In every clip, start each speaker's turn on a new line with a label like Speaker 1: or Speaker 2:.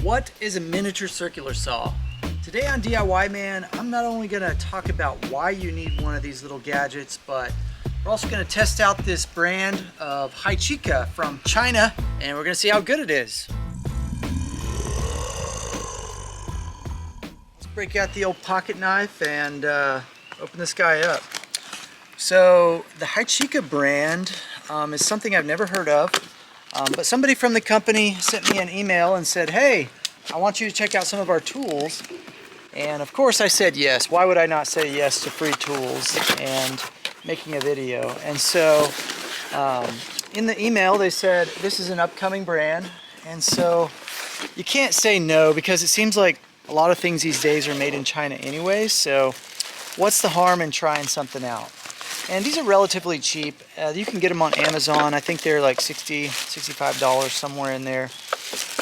Speaker 1: What is a miniature circular saw? Today on DIY Man, I'm not only going to talk about why you need one of these little gadgets, but we're also going to test out this brand of Hychika from China, and we're going to see how good it is. Let's break out the old pocket knife and open this guy up. So the Hychika brand is something I've never heard of. But somebody from the company sent me an email and said, hey, I want you to check out some of our tools. And of course I said yes. Why would I not say yes to free tools and making a video? And so in the email they said this is an upcoming brand. And so you can't say no, because it seems like a lot of things these days are made in China anyway. So what's the harm in trying something out? And these are relatively cheap. You can get them on Amazon. I think they're like $60, $65, somewhere in there.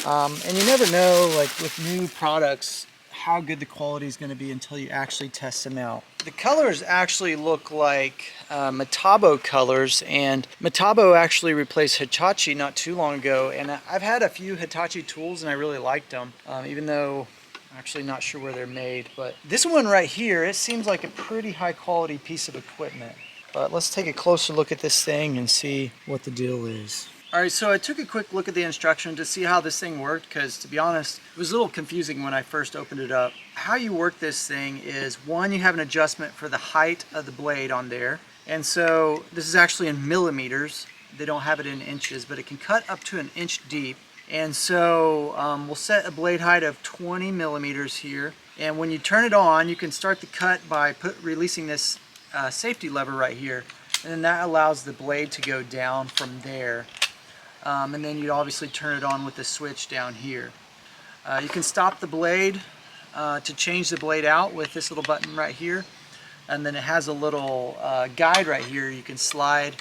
Speaker 1: And you never know, like with new products, how good the quality is going to be until you actually test them out. The colors actually look like Metabo colors, and Metabo actually replaced Hitachi not too long ago. And I've had a few Hitachi tools and I really liked them, even though I'm actually not sure where they're made. But this one right here, it seems like a pretty high quality piece of equipment. But let's take a closer look at this thing and see what the deal is. Alright, so I took a quick look at the instruction to see how this thing worked, because to be honest, it was a little confusing when I first opened it up. How you work this thing is, one, you have an adjustment for the height of the blade on there. And so this is actually in millimeters. They don't have it in inches, but it can cut up to an inch deep. And so we'll set a blade height of 20 millimeters here. And when you turn it on, you can start the cut by releasing this safety lever right here, and then that allows the blade to go down from there, and then you'd obviously turn it on with the switch down here. You can stop the blade to change the blade out with this little button right here, and then it has a little guide right here you can slide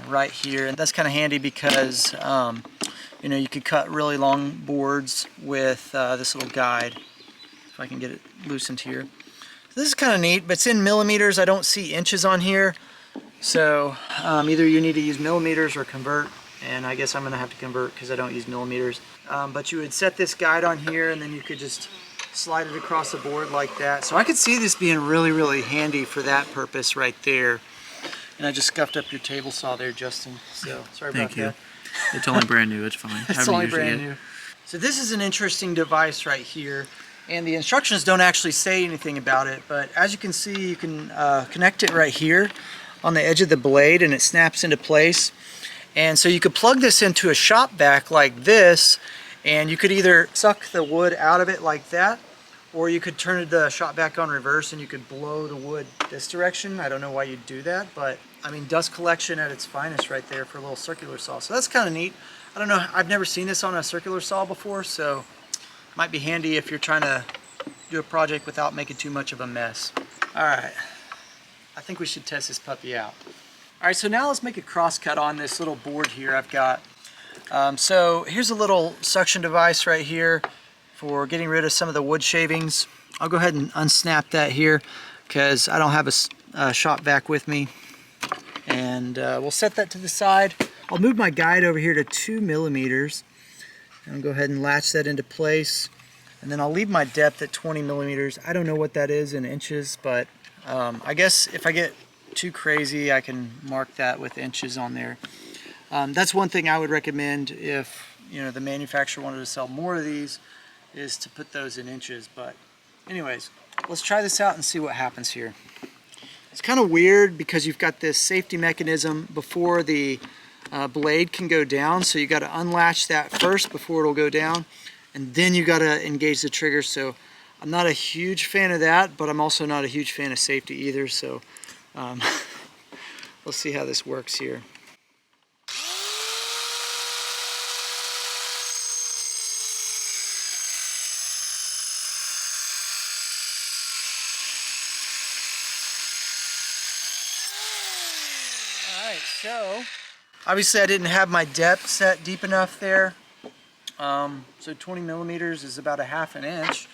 Speaker 1: right here, and that's kind of handy because you know, you could cut really long boards with this little guide. If I can get it loosened here. This is kind of neat, but it's in millimeters. I don't see inches on here. So either you need to use millimeters or convert, and I guess I'm going to have to convert because I don't use millimeters. But you would set this guide on here, and then you could just slide it across the board like that. So I could see this being really, really handy for that purpose right there. And I just scuffed up your table saw there, Justin. So sorry about that.
Speaker 2: Thank you. It's only brand new. It's fine.
Speaker 1: It's only brand new. So this is an interesting device right here. And the instructions don't actually say anything about it, but as you can see, you can connect it right here on the edge of the blade, and it snaps into place. And so you could plug this into a shop vac like this, and you could either suck the wood out of it like that, or you could turn the shop vac on reverse and you could blow the wood this direction. I don't know why you'd do that, but I mean, dust collection at its finest right there for a little circular saw. So that's kind of neat. I don't know, I've never seen this on a circular saw before, so might be handy if you're trying to do a project without making too much of a mess. Alright, I think we should test this puppy out. Alright, so now let's make a cross cut on this little board here I've got. So here's a little suction device right here for getting rid of some of the wood shavings. I'll go ahead and unsnap that here because I don't have a shop vac with me. And we'll set that to the side. I'll move my guide over here to 2 millimeters. And I'll go ahead and latch that into place, and then I'll leave my depth at 20 millimeters. I don't know what that is in inches, but I guess if I get too crazy, I can mark that with inches on there. That's one thing I would recommend if the manufacturer wanted to sell more of these, is to put those in inches. But anyways, let's try this out and see what happens here. It's kind of weird because you've got this safety mechanism before the blade can go down, so you got to unlatch that first before it'll go down, and then you got to engage the trigger. So I'm not a huge fan of that, but I'm also not a huge fan of safety either. So let's see how this works here. All right, so obviously I didn't have my depth set deep enough there, so 20 millimeters is about a ½ inch.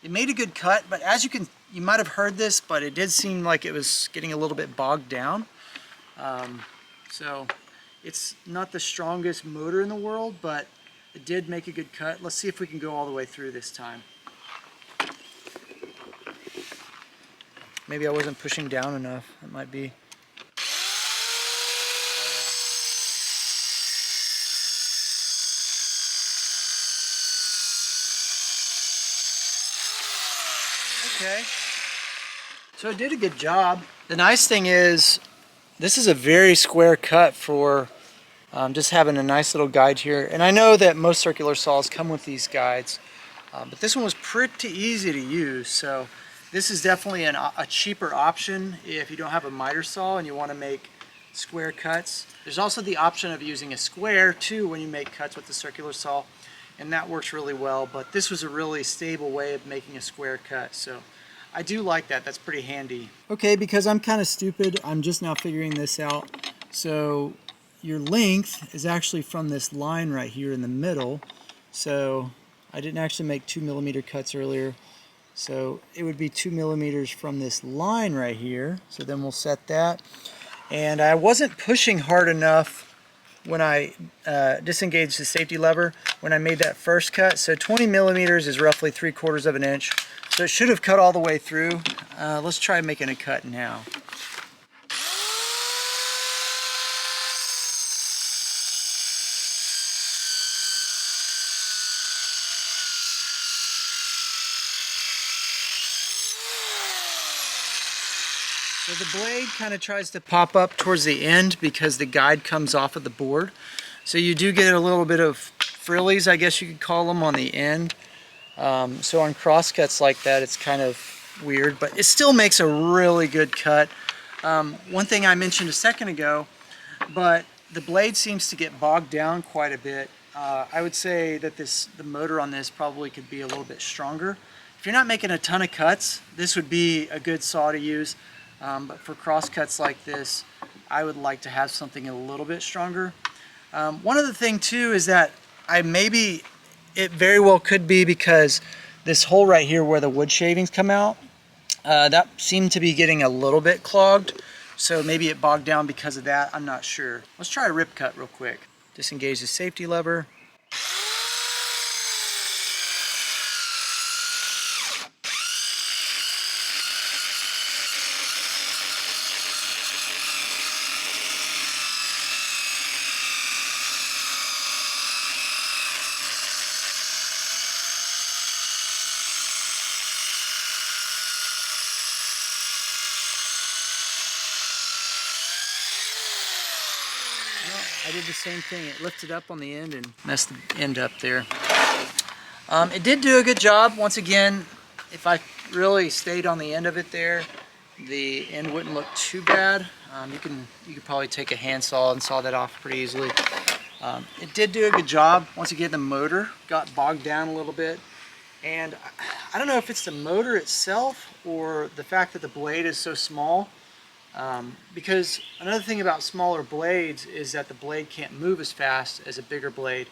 Speaker 1: It made a good cut, but as you might have heard this, but it did seem like it was getting a little bit bogged down. So it's not the strongest motor in the world, but it did make a good cut. Let's see if we can go all the way through this time. Maybe I wasn't pushing down enough. That might be. Okay. So it did a good job. The nice thing is, this is a very square cut for just having a nice little guide here. And I know that most circular saws come with these guides, but this one was pretty easy to use. So this is definitely a cheaper option if you don't have a miter saw and you want to make square cuts. There's also the option of using a square too when you make cuts with the circular saw, and that works really well. But this was a really stable way of making a square cut. So I do like that. That's pretty handy. Okay, because I'm kind of stupid, I'm just now figuring this out. So your length is actually from this line right here in the middle. So I didn't actually make 2mm cuts earlier. So it would be 2mm from this line right here. So then we'll set that. And I wasn't pushing hard enough when I disengaged the safety lever when I made that first cut. So 20mm is roughly 3/4 of an inch. So it should have cut all the way through. Let's try making a cut now. So the blade kind of tries to pop up towards the end because the guide comes off of the board. So you do get a little bit of frillies, I guess you could call them, on the end. So on crosscuts like that, it's kind of weird, but it still makes a really good cut. One thing I mentioned a second ago, but the blade seems to get bogged down quite a bit. I would say that the motor on this probably could be a little bit stronger. If you're not making a ton of cuts, this would be a good saw to use. But for crosscuts like this, I would like to have something a little bit stronger. One other thing too is that it very well could be because this hole right here where the wood shavings come out, that seemed to be getting a little bit clogged. So maybe it bogged down because of that. I'm not sure. Let's try a rip cut real quick. Disengage the safety lever. I did the same thing. It lifted up on the end and messed the end up there. It did do a good job. Once again, if I really stayed on the end of it there, the end wouldn't look too bad. You could probably take a handsaw and saw that off pretty easily. It did do a good job. Once again, the motor got bogged down a little bit. And I don't know if it's the motor itself or the fact that the blade is so small. Because another thing about smaller blades is that the blade can't move as fast as a bigger blade,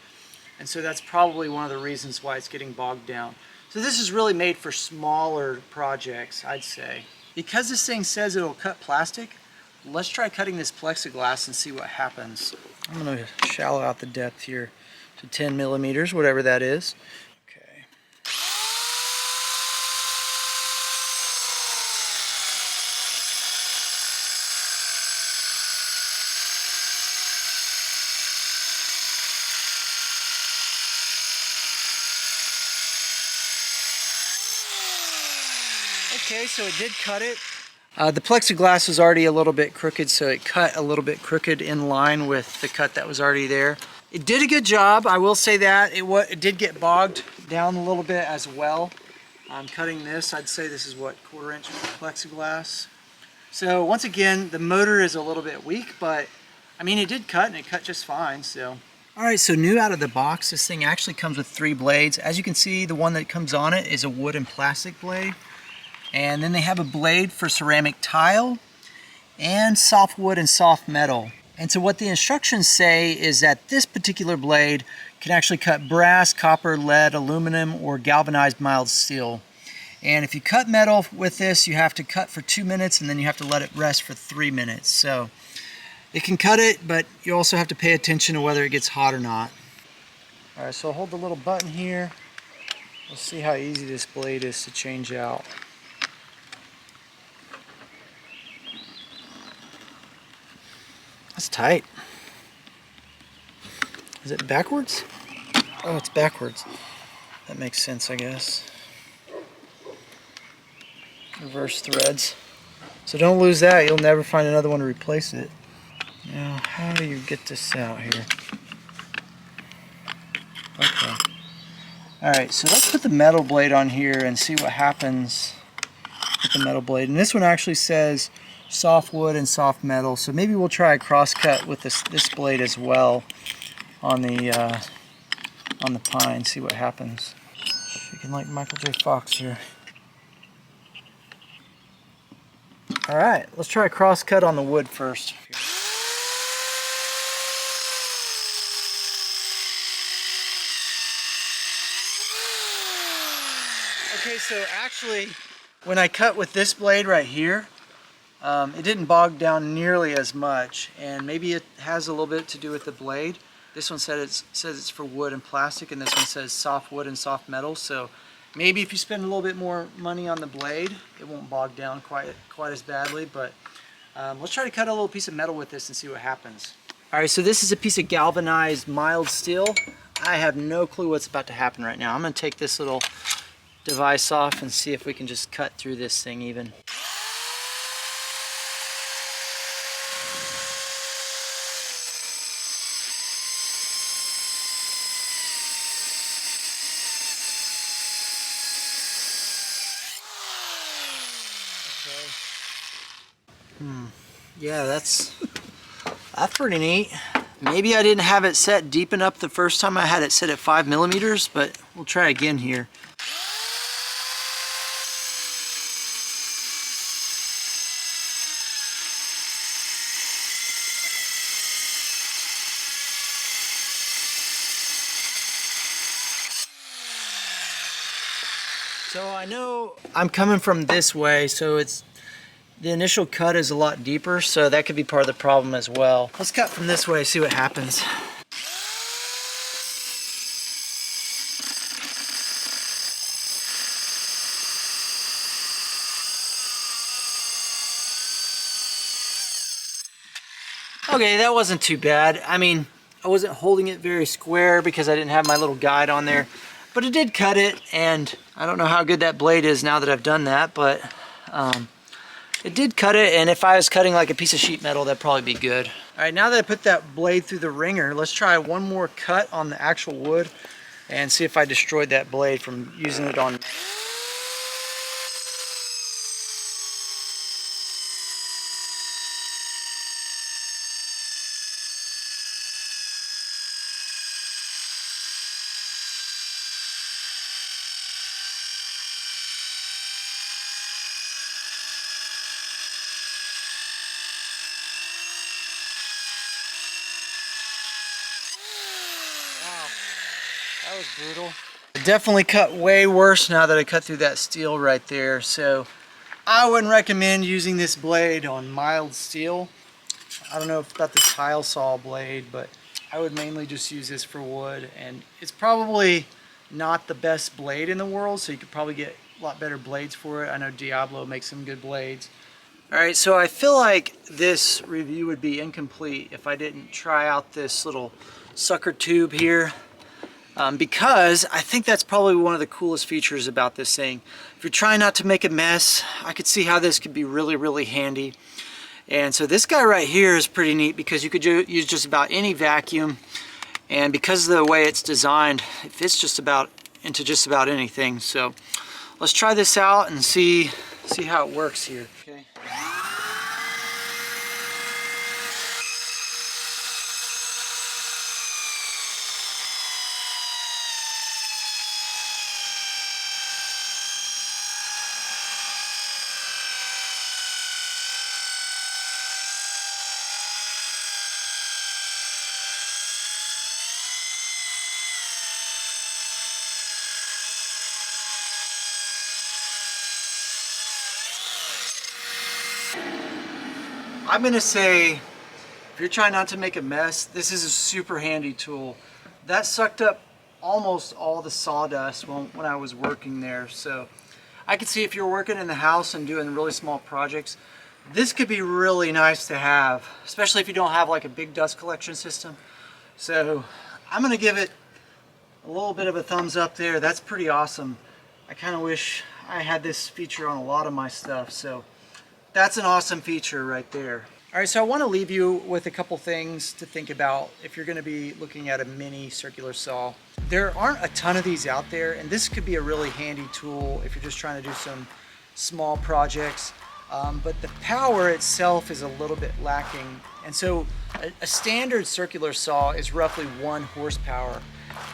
Speaker 1: and so that's probably one of the reasons why it's getting bogged down. So this is really made for smaller projects, I'd say. Because this thing says it'll cut plastic, let's try cutting this plexiglass and see what happens. I'm going to shallow out the depth here to 10mm, whatever that is. Okay, so it did cut it. The plexiglass was already a little bit crooked, so it cut a little bit crooked in line with the cut that was already there. It did a good job, I will say that. It did get bogged down a little bit as well. I'm cutting this, I'd say this is what, 1/4 inch plexiglass. So once again, the motor is a little bit weak, but I mean it did cut and it cut just fine. So. Alright, so new out of the box, this thing actually comes with 3 blades. As you can see, the one that comes on it is a wood and plastic blade. And then they have a blade for ceramic tile and softwood and soft metal. And so what the instructions say is that this particular blade can actually cut brass, copper, lead, aluminum, or galvanized mild steel. And if you cut metal with this, you have to cut for 2 minutes and then you have to let it rest for 3 minutes. So it can cut it, but you also have to pay attention to whether it gets hot or not. Alright, so I'll hold the little button here. We'll see how easy this blade is to change out. That's tight. Is it backwards? Oh, it's backwards. That makes sense, I guess. Reverse threads. So don't lose that. You'll never find another one to replace it. Now, how do you get this out here? Okay. Alright, so let's put the metal blade on here and see what happens with the metal blade. And this one actually says soft wood and soft metal, so maybe we'll try a cross cut with this blade as well on the pine, see what happens. Shaking like Michael J. Fox here. Alright, let's try a cross cut on the wood first. Okay, so actually, when I cut with this blade right here, it didn't bog down nearly as much, and maybe it has a little bit to do with the blade. This one says it's for wood and plastic, and this one says soft wood and soft metal. So maybe if you spend a little bit more money on the blade, it won't bog down quite as badly. But let's try to cut a little piece of metal with this and see what happens. All right, so this is a piece of galvanized mild steel. I have no clue what's about to happen right now. I'm going to take this little device off and see if we can just cut through this thing even. Yeah, that's pretty neat. Maybe I didn't have it set deep enough the first time I had it set at 5 millimeters, but we'll try again here. So I know I'm coming from this way, so the initial cut is a lot deeper, so that could be part of the problem as well. Let's cut from this way, see what happens. Okay, that wasn't too bad. I mean, I wasn't holding it very square because I didn't have my little guide on there, but it did cut it, and I don't know how good that blade is now that I've done that, but it did cut it, and if I was cutting like a piece of sheet metal, that'd probably be good. All right, now that I put that blade through the ringer, let's try one more cut on the actual wood and see if I destroyed that blade from using it on. That was brutal. It definitely cut way worse now that I cut through that steel right there. So I wouldn't recommend using this blade on mild steel. I don't know about the tile saw blade, but I would mainly just use this for wood. And it's probably not the best blade in the world, so you could probably get a lot better blades for it. I know Diablo makes some good blades. Alright, so I feel like this review would be incomplete if I didn't try out this little sucker tube here. Because I think that's probably one of the coolest features about this thing. If you're trying not to make a mess, I could see how this could be really, really handy. And so this guy right here is pretty neat because you could use just about any vacuum, and because of the way it's designed, it fits just about into just about anything. So let's try this out and see how it works here. Okay. I'm gonna say, if you're trying not to make a mess, this is a super handy tool. That sucked up almost all the sawdust when I was working there. So I could see if you're working in the house and doing really small projects, this could be really nice to have, especially if you don't have like a big dust collection system. So I'm gonna give it a little bit of a thumbs up there. That's pretty awesome. I kind of wish I had this feature on a lot of my stuff. So that's an awesome feature right there. All right, so I want to leave you with a couple things to think about if you're going to be looking at a mini circular saw. There aren't a ton of these out there, and this could be a really handy tool if you're just trying to do some small projects. But the power itself is a little bit lacking. And so a standard circular saw is roughly 1 horsepower.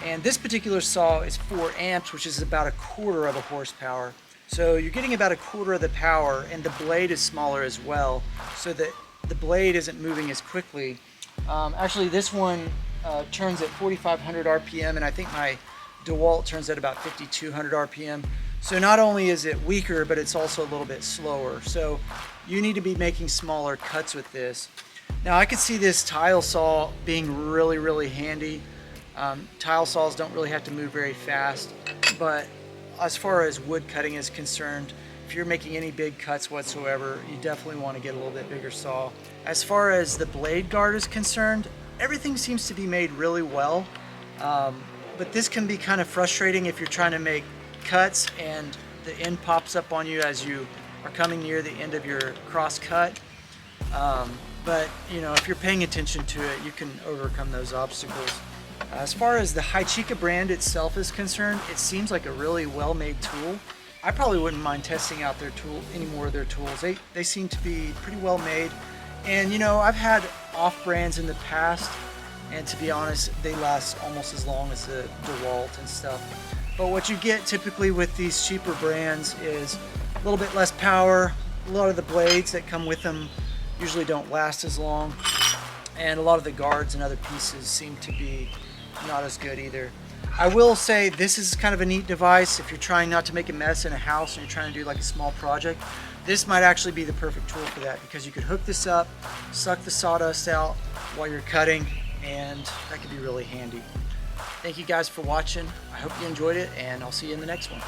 Speaker 1: And this particular saw is 4 amps, which is about 1/4 of a horsepower. So you're getting about 1/4 of the power, and the blade is smaller as well, so that the blade isn't moving as quickly. Actually, this one turns at 4,500 RPM, and I think my DeWalt turns at about 5,200 RPM. So not only is it weaker, but it's also a little bit slower. So you need to be making smaller cuts with this. Now I could see this tile saw being really, really handy. Tile saws don't really have to move very fast, but as far as wood cutting is concerned, if you're making any big cuts whatsoever, you definitely want to get a little bit bigger saw. As far as the blade guard is concerned, everything seems to be made really well, but this can be kind of frustrating if you're trying to make cuts and the end pops up on you as you are coming near the end of your cross cut. But you know, if you're paying attention to it, you can overcome those obstacles. As far as the Hychika brand itself is concerned, it seems like a really well-made tool. I probably wouldn't mind testing out any more of their tools. They seem to be pretty well made. And you know, I've had off brands in the past, and to be honest, they last almost as long as the DeWalt and stuff. But what you get typically with these cheaper brands is a little bit less power. A lot of the blades that come with them usually don't last as long. And a lot of the guards and other pieces seem to be not as good either. I will say this is kind of a neat device if you're trying not to make a mess in a house and you're trying to do like a small project. This might actually be the perfect tool for that, because you could hook this up, suck the sawdust out while you're cutting, and that could be really handy. Thank you guys for watching. I hope you enjoyed it, and I'll see you in the next one.